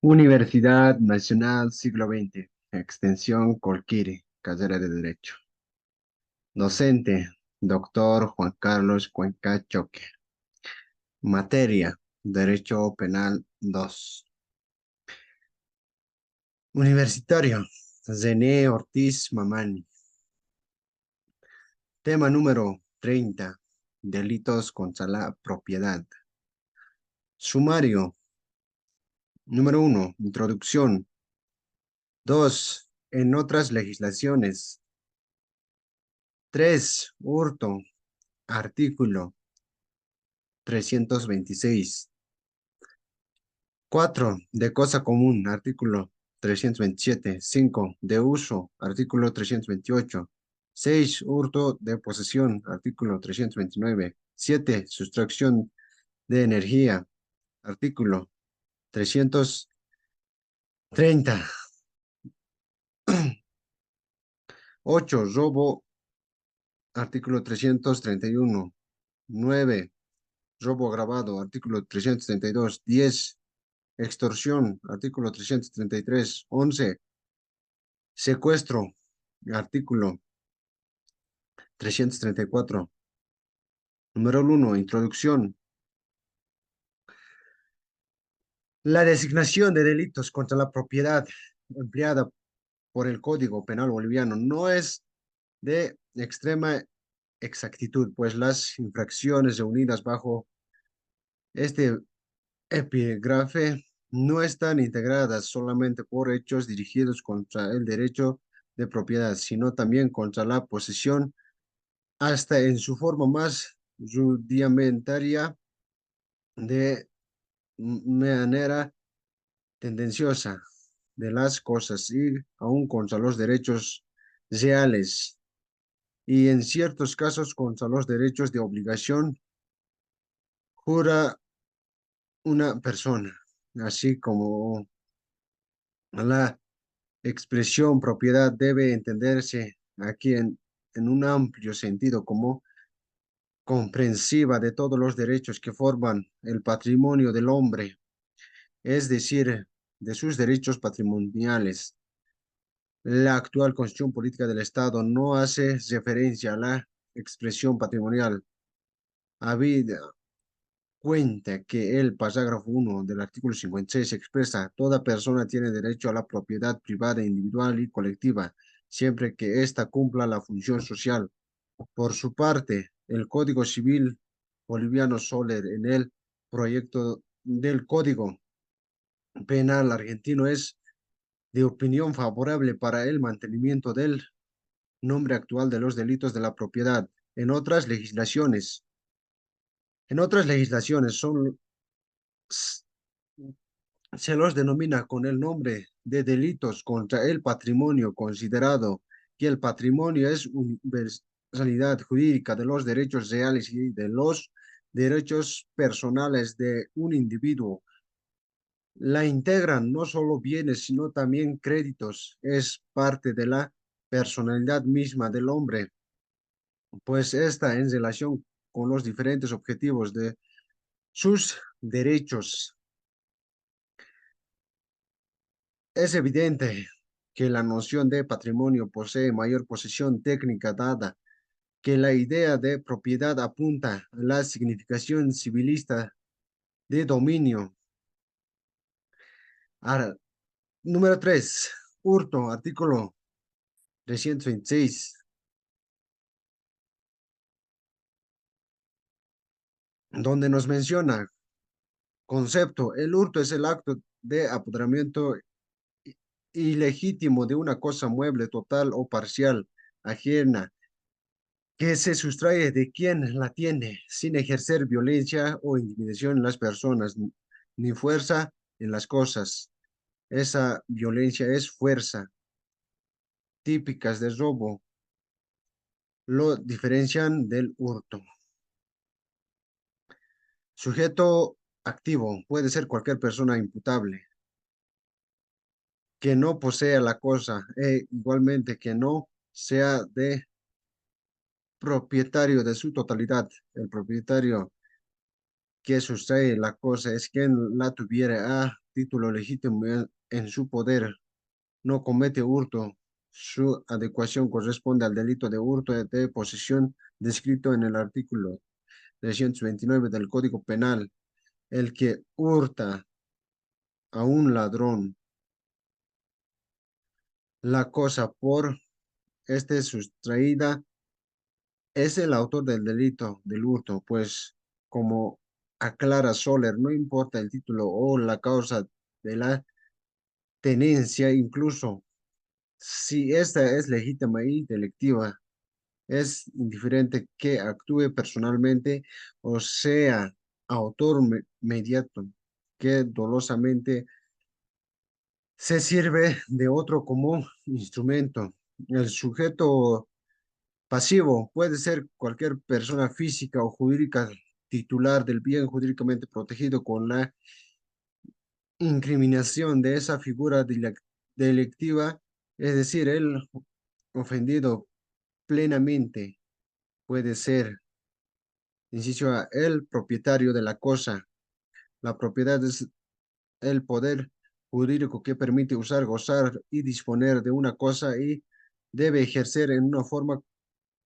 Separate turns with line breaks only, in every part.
Universidad Nacional Siglo XX, Extensión Colquiri, carrera de Derecho. Docente, doctor Juan Carlos Cuenca Choque. Materia, Derecho Penal 2. Universitario, Zené Ortiz Mamani. Tema número 30, Delitos contra la propiedad. Sumario, número 1, Introducción. 2, en otras legislaciones. 3, hurto. Artículo 326. 4, de cosa común, artículo 327. 5, de uso, artículo 328. 6, hurto de posesión, artículo 329. 7, sustracción de energía, artículo 330. 8, robo, artículo 331. 9, robo agravado, artículo 332. 10, extorsión, artículo 333. 11, secuestro, artículo 334. Número 1, introducción. La designación de delitos contra la propiedad empleada por el Código Penal boliviano no es de extrema exactitud, pues las infracciones reunidas bajo este epígrafe no están integradas solamente por hechos dirigidos contra el derecho de propiedad, sino también contra la posesión, hasta en su forma más rudimentaria, de manera tendenciosa de las cosas y aún contra los derechos reales y en ciertos casos contra los derechos de obligación jura una persona, así como la expresión propiedad debe entenderse aquí en un amplio sentido como comprensiva de todos los derechos que forman el patrimonio del hombre, es decir, de sus derechos patrimoniales. La actual Constitución Política del Estado no hace referencia a la expresión patrimonial, habida cuenta que el parágrafo 1 del artículo 56 expresa: toda persona tiene derecho a la propiedad privada, individual y colectiva, siempre que ésta cumpla la función social. Por su parte, el Código Civil boliviano Soler en el proyecto del Código Penal argentino es de opinión favorable para el mantenimiento del nombre actual de los delitos de la propiedad. En otras legislaciones se los denomina con el nombre de delitos contra el patrimonio, considerado que el patrimonio es universalidad jurídica de los derechos reales y de los derechos personales de un individuo. La integran no solo bienes, sino también créditos. Es parte de la personalidad misma del hombre, pues está en relación con los diferentes objetivos de sus derechos. Es evidente que la noción de patrimonio posee mayor posesión técnica, dada que la idea de propiedad apunta a la significación civilista de dominio. Ahora, número 3, hurto, artículo 326, donde nos menciona concepto: el hurto es el acto de apoderamiento ilegítimo de una cosa mueble, total o parcial, ajena, que se sustrae de quien la tiene, sin ejercer violencia o intimidación en las personas, ni fuerza en las cosas. Esa violencia es fuerza. Típicas de robo lo diferencian del hurto. Sujeto activo puede ser cualquier persona imputable que no posea la cosa e igualmente que no sea de propietario de su totalidad. El propietario que sustrae la cosa es quien la tuviera a título legítimo en su poder, no comete hurto, su adecuación corresponde al delito de hurto de posesión descrito en el artículo 329 del Código Penal. El que hurta a un ladrón la cosa por este sustraída es el autor del delito del hurto, pues como aclara Soler, no importa el título o la causa de la tenencia, incluso si esta es legítima y delictiva, es indiferente que actúe personalmente o sea autor mediato, que dolosamente se sirve de otro como instrumento. El sujeto pasivo puede ser cualquier persona física o jurídica titular del bien jurídicamente protegido con la incriminación de esa figura delictiva, es decir, el ofendido plenamente puede ser, inciso A, el propietario de la cosa. La propiedad es el poder jurídico que permite usar, gozar y disponer de una cosa y debe ejercer en una forma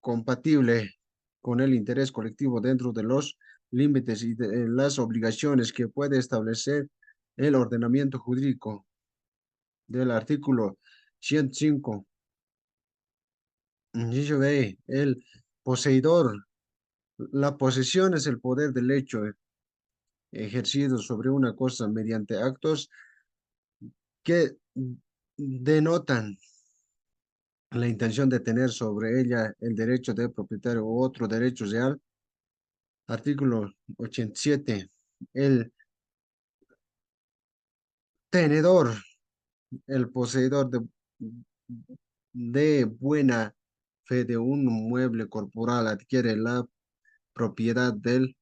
compatible con el interés colectivo dentro de los límites y de las obligaciones que puede establecer el ordenamiento jurídico del artículo 105. Inciso B, el poseedor. La posesión es el poder del hecho ejercido sobre una cosa mediante actos que denotan la intención de tener sobre ella el derecho de propietario u otro derecho real. Artículo 87. El tenedor, el poseedor de buena fe de un mueble corporal adquiere la propiedad del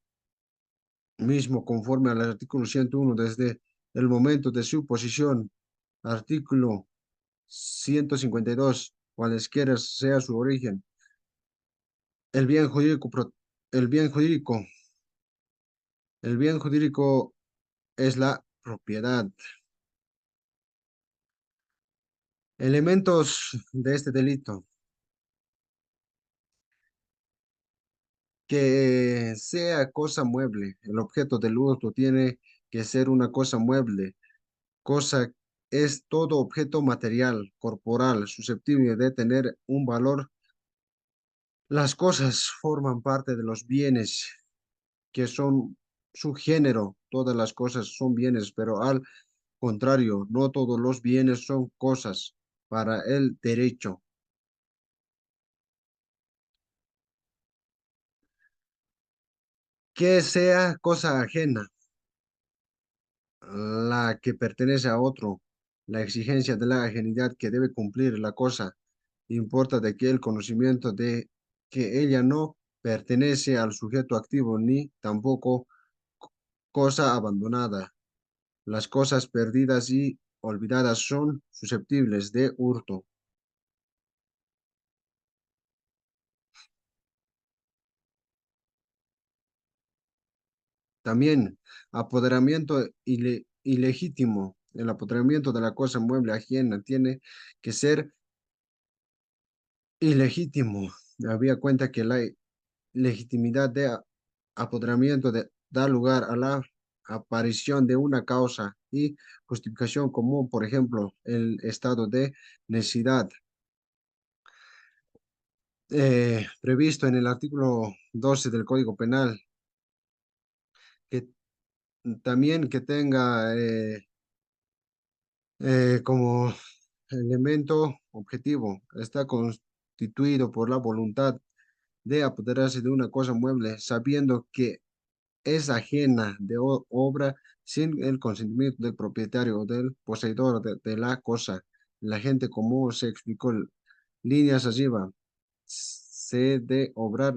mismo conforme al artículo 101 desde el momento de su posición. Artículo 152. Cualesquiera sea su origen. El bien jurídico, el bien jurídico, el bien jurídico es la propiedad. Elementos de este delito. Que sea cosa mueble. El objeto del hurto tiene que ser una cosa mueble. Cosa es todo objeto material, corporal, susceptible de tener un valor. Las cosas forman parte de los bienes que son su género. Todas las cosas son bienes, pero al contrario, no todos los bienes son cosas para el derecho. Que sea cosa ajena, la que pertenece a otro, la exigencia de la ajenidad que debe cumplir la cosa, importa de que el conocimiento de que ella no pertenece al sujeto activo ni tampoco cosa abandonada. Las cosas perdidas y olvidadas son susceptibles de hurto. También apoderamiento ilegítimo. El apoderamiento de la cosa mueble ajena tiene que ser ilegítimo. Había cuenta que la legitimidad de apoderamiento da lugar a la aparición de una causa y justificación común, por ejemplo, el estado de necesidad previsto en el artículo 12 del Código Penal, que también que tenga como elemento objetivo, está constituido por la voluntad de apoderarse de una cosa mueble, sabiendo que es ajena de obra sin el consentimiento del propietario o del poseedor de la cosa. La gente, como se explicó líneas arriba, se de obrar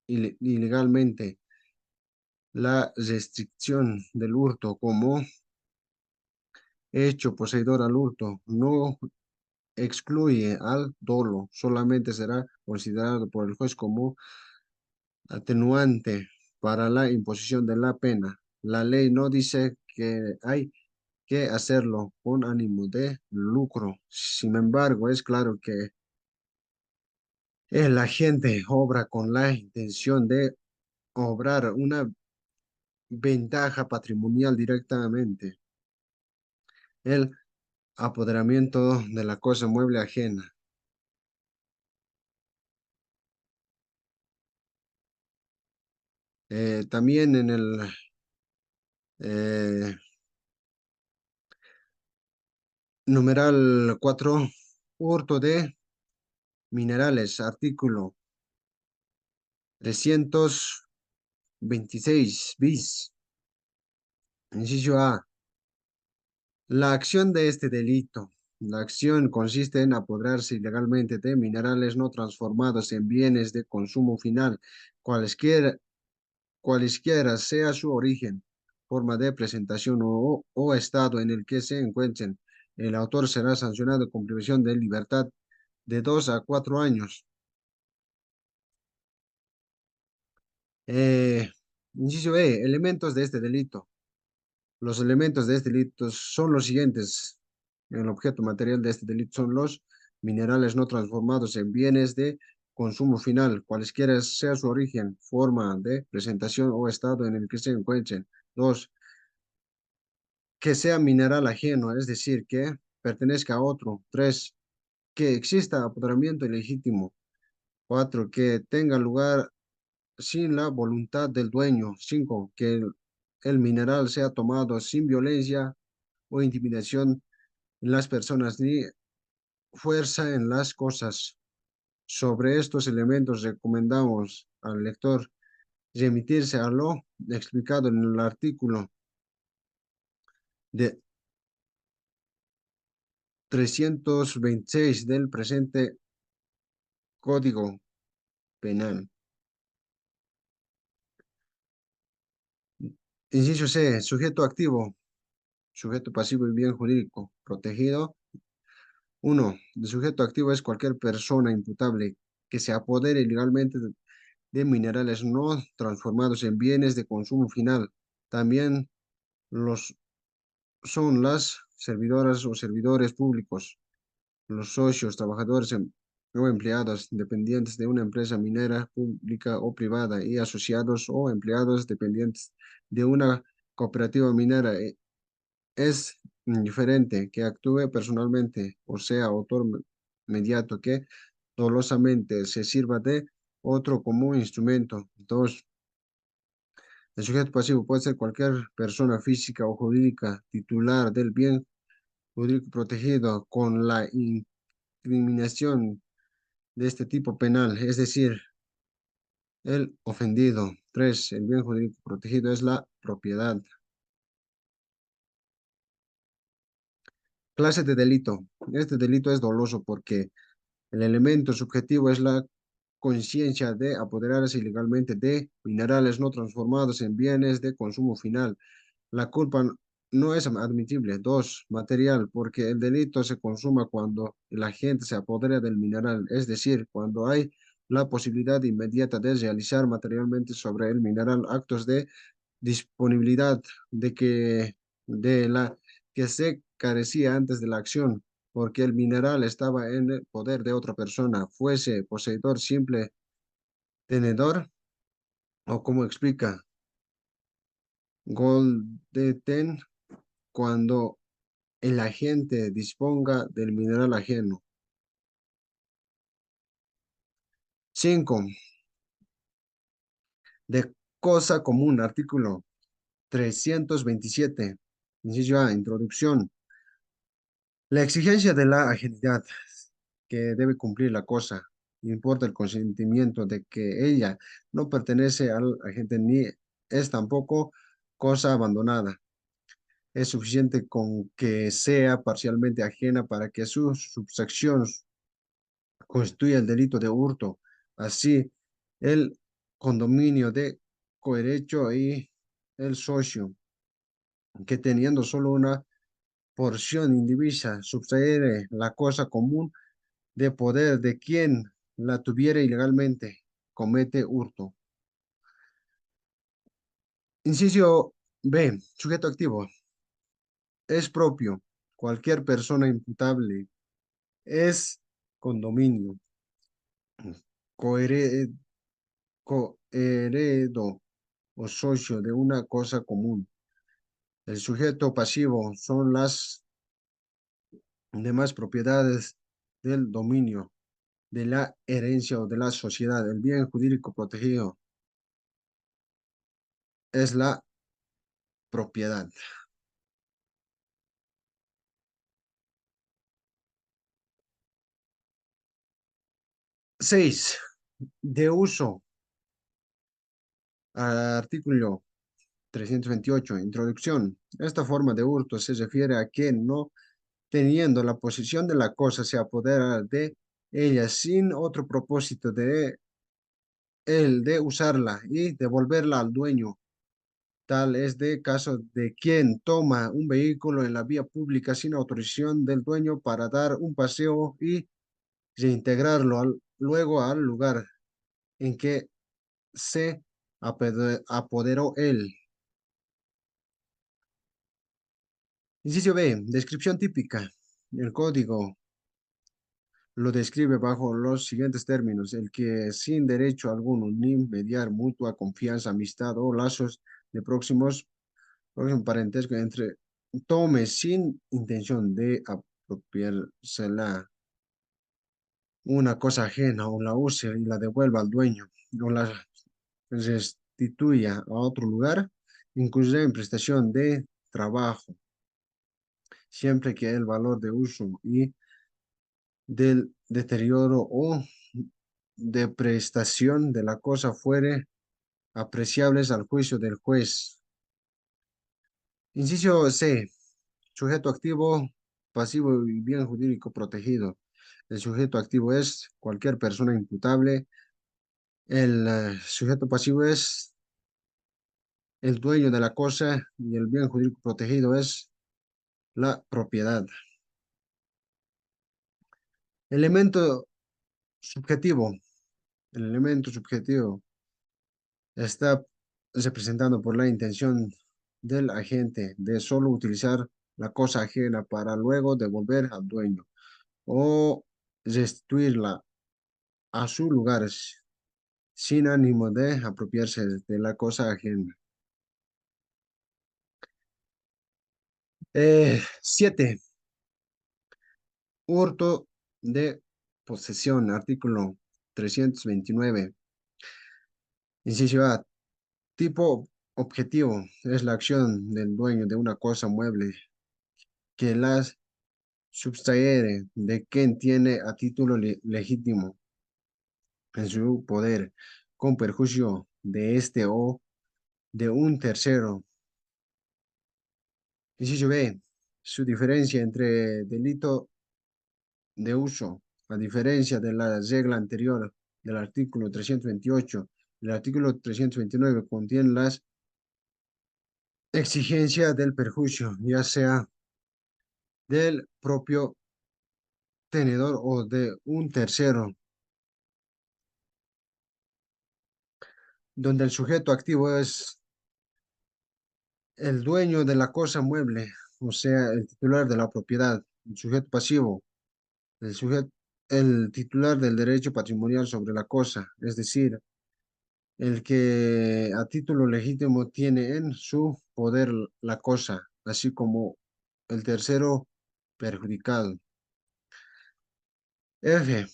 ilegalmente. La restricción del hurto como hecho poseedor al hurto no excluye al dolo, solamente será considerado por el juez como atenuante para la imposición de la pena. La ley no dice que hay que hacerlo con ánimo de lucro. Sin embargo, es claro que el agente obra con la intención de obrar una ventaja patrimonial directamente. El apoderamiento de la cosa mueble ajena. También en el eh, numeral 4, hurto de minerales, artículo 326 bis. Inciso A. La acción de este delito. La acción consiste en apoderarse ilegalmente de minerales no transformados en bienes de consumo final, cualesquiera sea su origen, forma de presentación o estado en el que se encuentren. El autor será sancionado con prisión de libertad de 2 a 4 años. Eh, Inciso E. Elementos de este delito. Los elementos de este delito son los siguientes. El objeto material de este delito son los minerales no transformados en bienes de consumo final, cualesquiera sea su origen, forma de presentación o estado en el que se encuentren. Dos, que sea mineral ajeno, es decir, que pertenezca a otro. Tres, que exista apoderamiento ilegítimo. Cuatro, que tenga lugar sin la voluntad del dueño. Cinco, que el mineral sea tomado sin violencia o intimidación en las personas ni fuerza en las cosas. Sobre estos elementos recomendamos al lector remitirse a lo explicado en el artículo de 326 del presente Código Penal. Inciso C, sujeto activo, sujeto pasivo y bien jurídico protegido. Uno, el sujeto activo es cualquier persona imputable que se apodere ilegalmente de minerales no transformados en bienes de consumo final. También los son las servidoras o servidores públicos, los socios, trabajadores o empleados dependientes de una empresa minera pública o privada y asociados o empleados dependientes de una cooperativa minera. Es indiferente que actúe personalmente o sea autor mediato que dolosamente se sirva de otro como instrumento. Dos, el sujeto pasivo puede ser cualquier persona física o jurídica titular del bien jurídico protegido con la incriminación de este tipo penal, es decir, el ofendido. Tres, el bien jurídico protegido es la propiedad. Clase de delito. Este delito es doloso porque el elemento subjetivo es la conciencia de apoderarse ilegalmente de minerales no transformados en bienes de consumo final. La culpa no es admisible. Dos, material, porque el delito se consuma cuando el agente se apodera del mineral, es decir, cuando hay la posibilidad inmediata de realizar materialmente sobre el mineral actos de disponibilidad de la que se carecía antes de la acción, porque el mineral estaba en el poder de otra persona, fuese poseedor simple, tenedor, o como explica Goldeten, cuando el agente disponga del mineral ajeno. 5. De cosa común, artículo 327. Inciso A, introducción. La exigencia de la ajenidad que debe cumplir la cosa importa el consentimiento de que ella no pertenece al agente ni es tampoco cosa abandonada. Es suficiente con que sea parcialmente ajena para que su subsección constituya el delito de hurto. Así, el condominio de coherecho y el socio, que teniendo solo una porción indivisa, subtraer la cosa común de poder de quien la tuviera ilegalmente, comete hurto. Inciso B, sujeto activo. es propio. Cualquier persona imputable es condominio, cohere- coheredo o socio de una cosa común. El sujeto pasivo son las demás propiedades del dominio, de la herencia o de la sociedad. El bien jurídico protegido es la propiedad. 6. De uso. Artículo 328. Introducción. Esta forma de hurto se refiere a que no teniendo la posesión de la cosa se apodera de ella sin otro propósito de el de usarla y devolverla al dueño. Tal es de caso de quien toma un vehículo en la vía pública sin autorización del dueño para dar un paseo y reintegrarlo luego al lugar en que se apoderó él. Inciso B. Descripción típica. El código lo describe bajo los siguientes términos: el que sin derecho alguno ni mediar mutua confianza, amistad o lazos de próximo parentesco entre tome sin intención de apropiársela una cosa ajena o la use y la devuelva al dueño o la restituya a otro lugar, incluso en prestación de trabajo, siempre que el valor de uso y del deterioro o de prestación de la cosa fuere apreciables al juicio del juez. Inciso C. Sujeto activo, pasivo y bien jurídico protegido. El sujeto activo es cualquier persona imputable. El sujeto pasivo es el dueño de la cosa y el bien jurídico protegido es la propiedad. Elemento subjetivo. El elemento subjetivo está representado por la intención del agente de solo utilizar la cosa ajena para luego devolver al dueño o restituirla a su lugar sin ánimo de apropiarse de la cosa ajena. 7. Hurto de posesión. Artículo 329. Inciso A. Tipo objetivo es la acción del dueño de una cosa mueble que las subtraere de quien tiene a título legítimo en su poder, con perjuicio de este o de un tercero. Inciso B. Su diferencia entre delito de uso, a diferencia de la regla anterior del artículo 328, el artículo 329 contiene las exigencias del perjuicio, ya sea del propio tenedor o de un tercero, donde el sujeto activo es el dueño de la cosa mueble, o sea, el titular de la propiedad. El sujeto pasivo, el sujeto, el titular del derecho patrimonial sobre la cosa, es decir, el que a título legítimo tiene en su poder la cosa, así como el tercero perjudicado. F.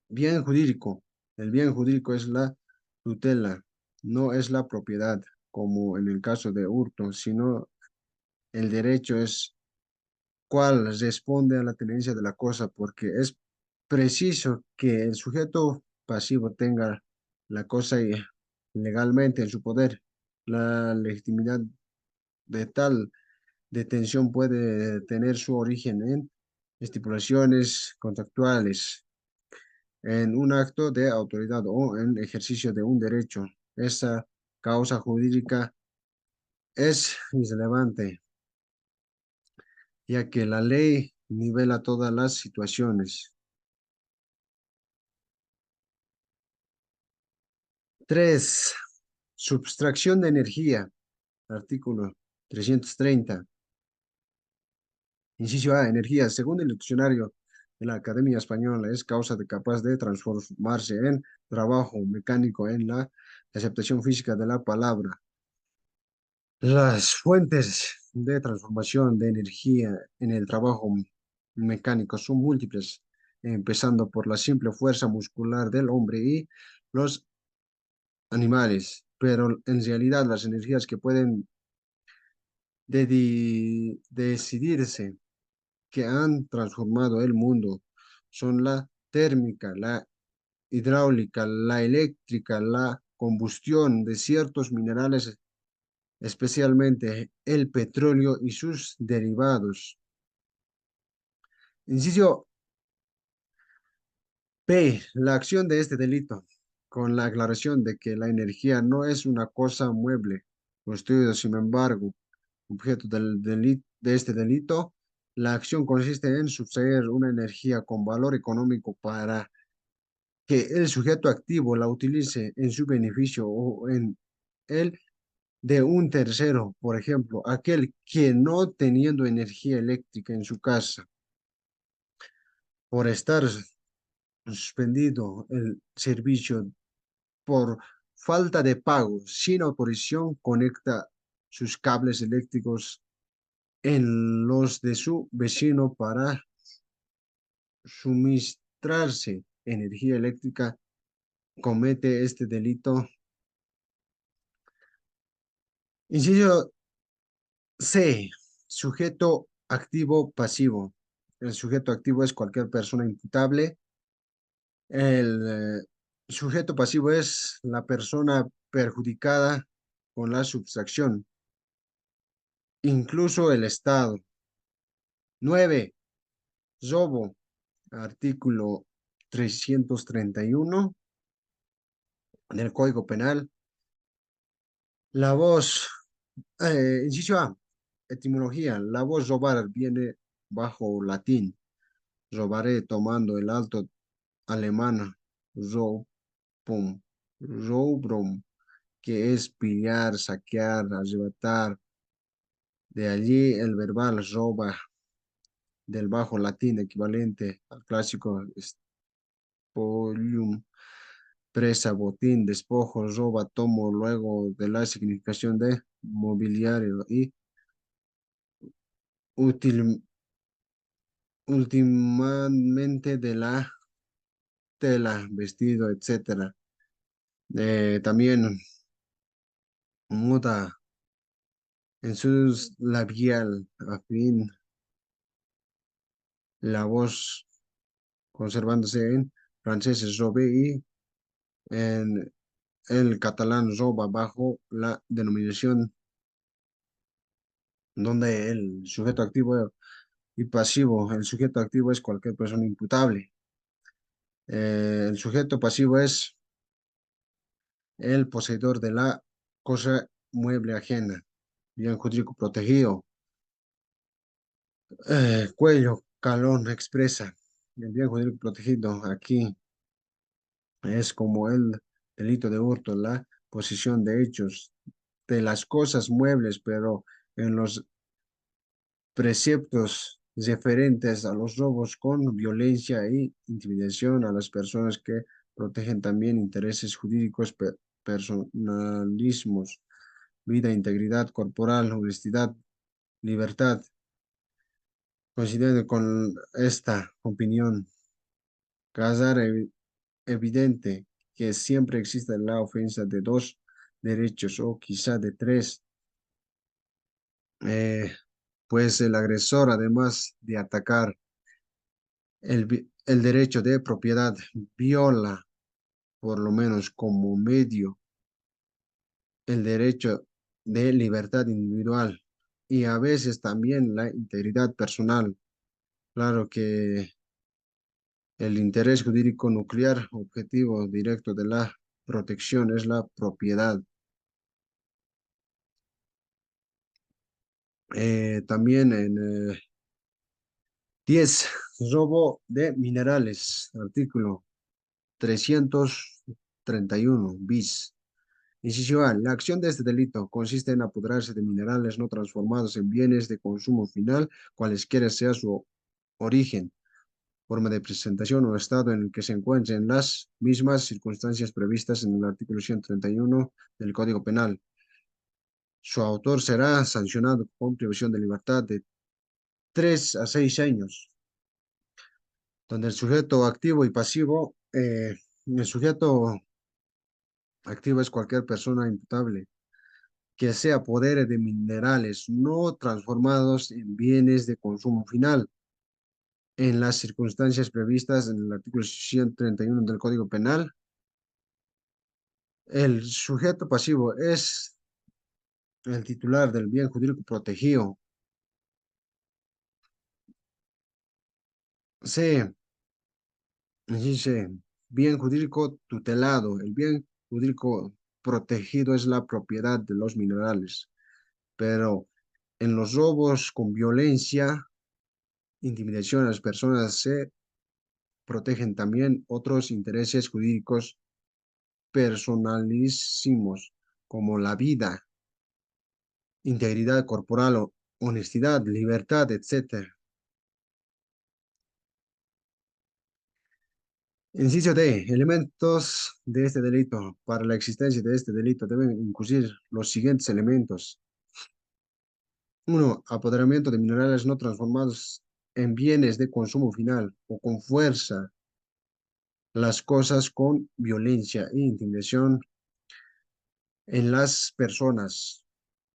Bien jurídico. El bien jurídico es la tutela, no es la propiedad, como en el caso de hurto, sino el derecho es cual responde a la tenencia de la cosa, porque es preciso que el sujeto pasivo tenga la cosa legalmente en su poder. La legitimidad de tal detención puede tener su origen en estipulaciones contractuales, en un acto de autoridad o en ejercicio de un derecho. Esa causa jurídica es irrelevante, ya que la ley nivela todas las situaciones. 3. Subtracción de energía. Artículo 330. Inciso A, energía. Según el diccionario de la Academia Española, es causa de capaz de transformarse en trabajo mecánico en la aceptación física de la palabra. Las fuentes de transformación de energía en el trabajo mecánico son múltiples, empezando por la simple fuerza muscular del hombre y los animales, pero en realidad las energías que pueden decidirse que han transformado el mundo son la térmica, la hidráulica, la eléctrica, la combustión de ciertos minerales, especialmente el petróleo y sus derivados. Inciso P. La acción de este delito, con la aclaración de que la energía no es una cosa mueble, construido, sin embargo, objeto de este delito. La acción consiste en sustraer una energía con valor económico para que el sujeto activo la utilice en su beneficio o en el de un tercero, por ejemplo, aquel que no teniendo energía eléctrica en su casa, por estar suspendido el servicio por falta de pago sin autorización, conecta sus cables eléctricos en los de su vecino para suministrarse energía eléctrica, comete este delito. Inciso C. Sujeto activo pasivo. El sujeto activo es cualquier persona imputable. El sujeto pasivo es la persona perjudicada con la sustracción, incluso el Estado. 9. Robo. Artículo 331 del Código Penal. La voz, inciso A, etimología. La voz robar viene bajo latín. Robaré tomando el alto alemán robum, robrum, que es pillar, saquear, arrebatar. De allí el verbal roba, del bajo latín equivalente al clásico spolium, presa, botín, despojo, roba, tomo, luego de la significación de mobiliario y útil, últimamente de la tela, vestido, etcétera. También muda en sus labial, afín, la voz conservándose en francés es robe y en el catalán roba bajo la denominación donde el sujeto activo y pasivo, el sujeto activo es cualquier persona imputable. El sujeto pasivo es el poseedor de la cosa mueble ajena, bien jurídico protegido. Cuello, calón, expresa. El bien jurídico protegido aquí es como el delito de hurto, la posesión de hechos de las cosas muebles, pero en los preceptos referentes a los robos con violencia e intimidación a las personas que protegen también intereses jurídicos, personalismos, vida, integridad corporal, honestidad, libertad. Coincidiendo con esta opinión, casar evidente que siempre existe la ofensa de dos derechos o quizá de tres, eh, pues el agresor, además de atacar el derecho de propiedad, viola, por lo menos como medio, el derecho de libertad individual y a veces también la integridad personal. Claro que el interés jurídico nuclear, objetivo directo de la protección, es la propiedad. También en 10, robo de minerales, artículo 331 bis. Inciso A. La acción de este delito consiste en apoderarse de minerales no transformados en bienes de consumo final, cualesquiera sea su origen, forma de presentación o estado en el que se encuentren las mismas circunstancias previstas en el artículo 131 del Código Penal. Su autor será sancionado con privación de libertad de 3 a 6 años, donde el sujeto activo y pasivo, el sujeto activo es cualquier persona imputable que se apodere de minerales no transformados en bienes de consumo final, en las circunstancias previstas en el artículo 131 del Código Penal. El sujeto pasivo es el titular del bien jurídico protegido. C. Dice, bien jurídico tutelado. El bien jurídico protegido es la propiedad de los minerales, pero en los robos con violencia, intimidación a las personas se protegen también otros intereses jurídicos personalísimos, como la vida, integridad corporal, honestidad, libertad, etcétera. Inciso D. Elementos de este delito. Para la existencia de este delito deben incluir los siguientes elementos. Uno, apoderamiento de minerales no transformados en bienes de consumo final o con fuerza, las cosas con violencia e intimidación en las personas.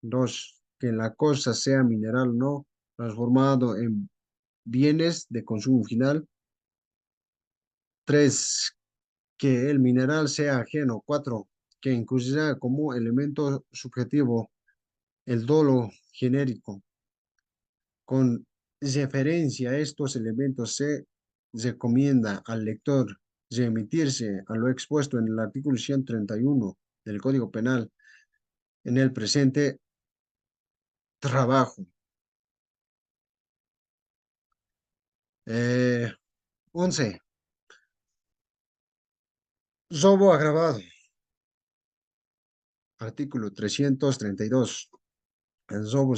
Dos, que la cosa sea mineral no transformado en bienes de consumo final. Tres, que el mineral sea ajeno. Cuatro, que incluya como elemento subjetivo el dolo genérico. Con referencia a estos elementos se recomienda al lector remitirse a lo expuesto en el artículo 131 del Código Penal en el presente trabajo. 11. Robo agravado. Artículo 332. El robo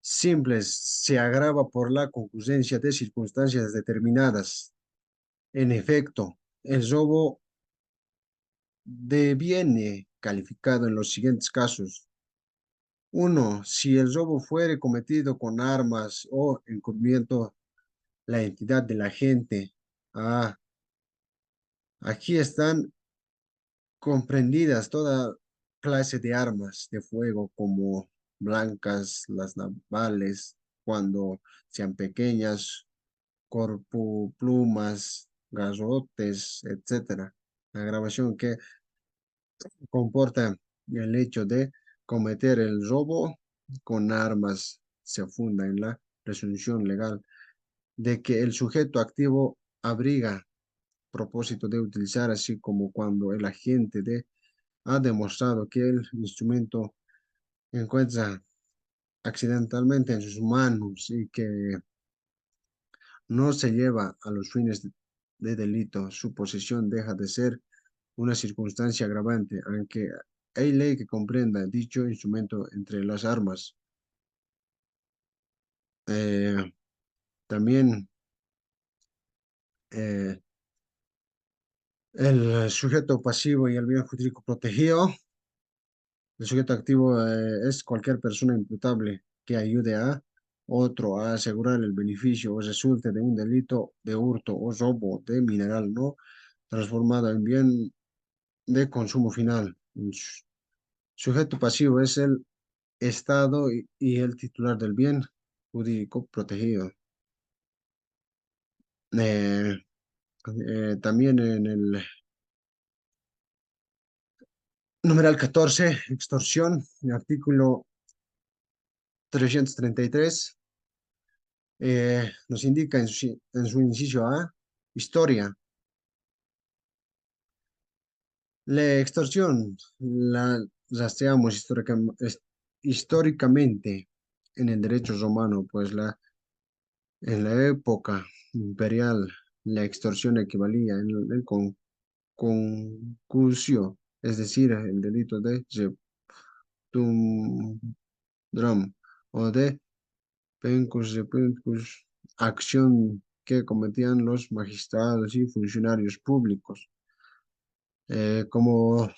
simples se agrava por la concurrencia de circunstancias determinadas. En efecto, el robo deviene calificado en los siguientes casos. Uno, si el robo fuere cometido con armas o encubrimiento la entidad de la gente. Ah, aquí están comprendidas toda clase de armas de fuego como blancas, las navales, cuando sean pequeñas, plumas, garrotes, etcétera. La grabación que comporta el hecho de cometer el robo con armas se funda en la resolución legal de que el sujeto activo abriga propósito de utilizar, así como cuando el agente ha demostrado que el instrumento encuentra accidentalmente en sus manos y que no se lleva a los fines de delito, su posesión deja de ser una circunstancia agravante, aunque hay ley que comprenda dicho instrumento entre las armas. Eh, también eh, el sujeto pasivo y el bien jurídico protegido. El sujeto activo es cualquier persona imputable que ayude a otro a asegurar el beneficio o resulte de un delito de hurto o robo de mineral no transformado en bien de consumo final. El sujeto pasivo es el Estado y el titular del bien jurídico protegido. Eh, también en el numeral 14, extorsión, el artículo 333. Nos indica en su inciso A, historia. La extorsión la rastreamos históricamente en el derecho romano, pues en la época imperial la extorsión equivalía en el concusio es decir, el delito de Reptundrum o de Pencus Repentus, acción que cometían los magistrados y funcionarios públicos. Como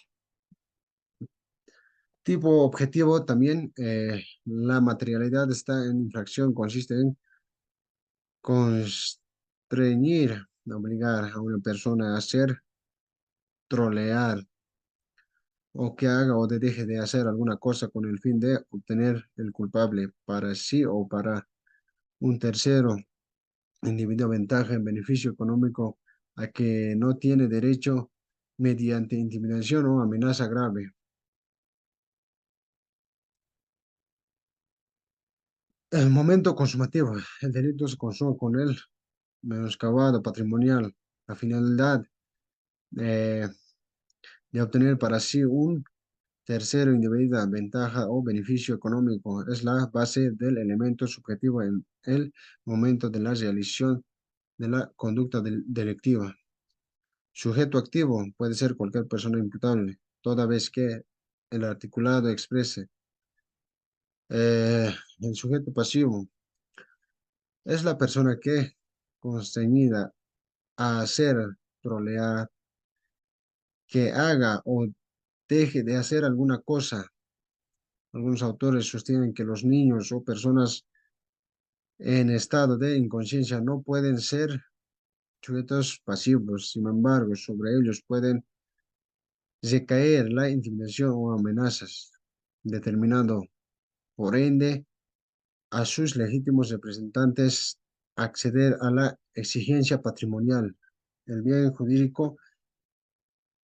tipo objetivo también, la materialidad está en infracción, consiste en constreñir, obligar a una persona a hacer, trolear, o que haga o deje de hacer alguna cosa con el fin de obtener el culpable para sí o para un tercero, individuo ventaja en beneficio económico a que no tiene derecho mediante intimidación o amenaza grave. El momento consumativo. El delito se consuma con el menoscabado patrimonial. La finalidad eh, de obtener para sí un tercero indebida ventaja o beneficio económico es la base del elemento subjetivo en el momento de la realización de la conducta delictiva. Sujeto activo puede ser cualquier persona imputable, toda vez que el articulado exprese. El sujeto pasivo es la persona que, constreñida a hacer, trolear, que haga o deje de hacer alguna cosa. Algunos autores sostienen que los niños o personas en estado de inconsciencia no pueden ser sujetos pasivos. Sin embargo, sobre ellos pueden recaer la intimidación o amenazas, determinando, por ende, a sus legítimos representantes acceder a la exigencia patrimonial. El bien jurídico,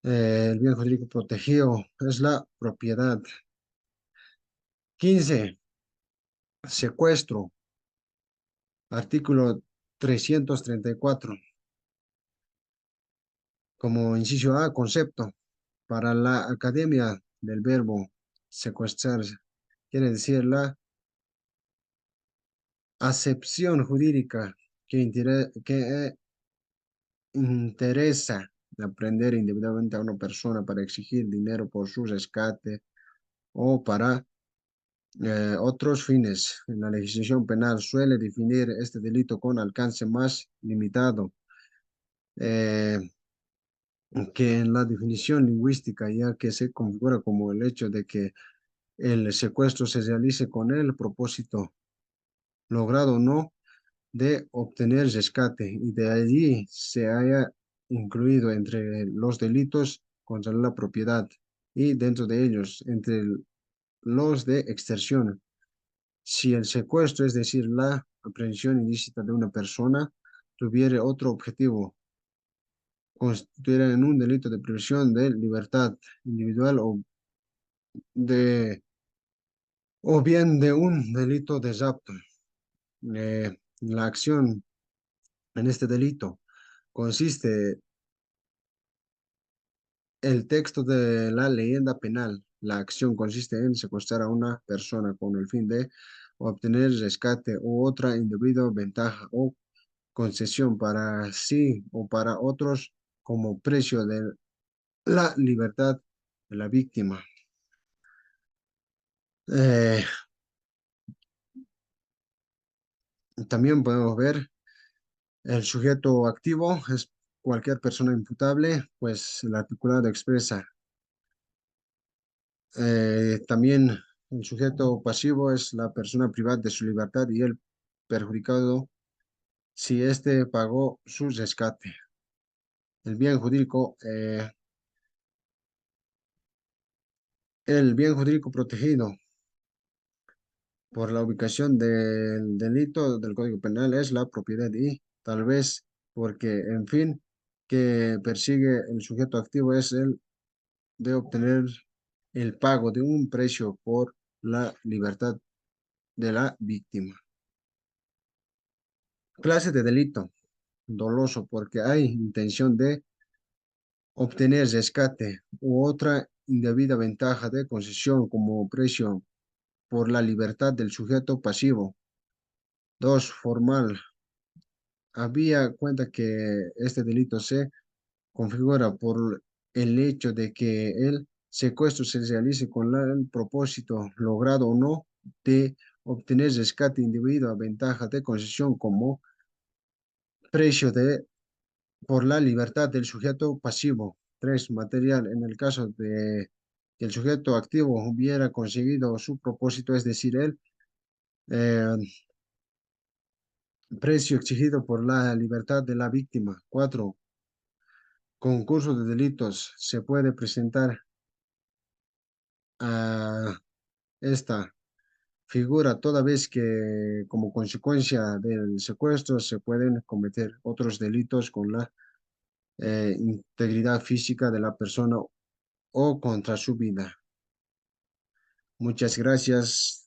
el bien jurídico protegido es la propiedad. 15. Secuestro. Artículo 334. Como inciso A, concepto. Para la academia del verbo secuestrar, quiere decir la acepción jurídica que interesa aprender indebidamente a una persona para exigir dinero por su rescate o para otros fines. En la legislación penal suele definir este delito con alcance más limitado eh, que en la definición lingüística, ya que se configura como el hecho de que el secuestro se realice con el propósito, logrado o no, de obtener rescate y de allí se haya incluido entre los delitos contra la propiedad y dentro de ellos entre los de extorsión. Si el secuestro, es decir, la aprehensión ilícita de una persona, tuviera otro objetivo, constituirá en un delito de privación de libertad individual de, o bien de un delito de rapto. La acción en este delito consiste el texto de la leyenda penal. La acción consiste en secuestrar a una persona con el fin de obtener rescate u otra indebida ventaja o concesión para sí o para otros como precio de la libertad de la víctima. Eh, También podemos ver el sujeto activo es cualquier persona imputable, pues el articulado expresa. También el sujeto pasivo es la persona privada de su libertad y el perjudicado si éste pagó su rescate. El bien jurídico protegido por la ubicación del delito del Código Penal es la propiedad y tal vez porque, en fin, que persigue el sujeto activo es el de obtener el pago de un precio por la libertad de la víctima. Clase de delito doloso porque hay intención de obtener rescate u otra indebida ventaja de concesión como precio por la libertad del sujeto pasivo. 2. Formal. Había cuenta que este delito se configura por el hecho de que el secuestro se realice con el propósito logrado o no de obtener rescate individuo a ventaja de concesión como precio por la libertad del sujeto pasivo. Tres, material. En el caso de que el sujeto activo hubiera conseguido su propósito, es decir, el eh, precio exigido por la libertad de la víctima. Cuatro, concurso de delitos. Se puede presentar a esta figura toda vez que como consecuencia del secuestro se pueden cometer otros delitos con la integridad física de la persona o contra su vida. Muchas gracias.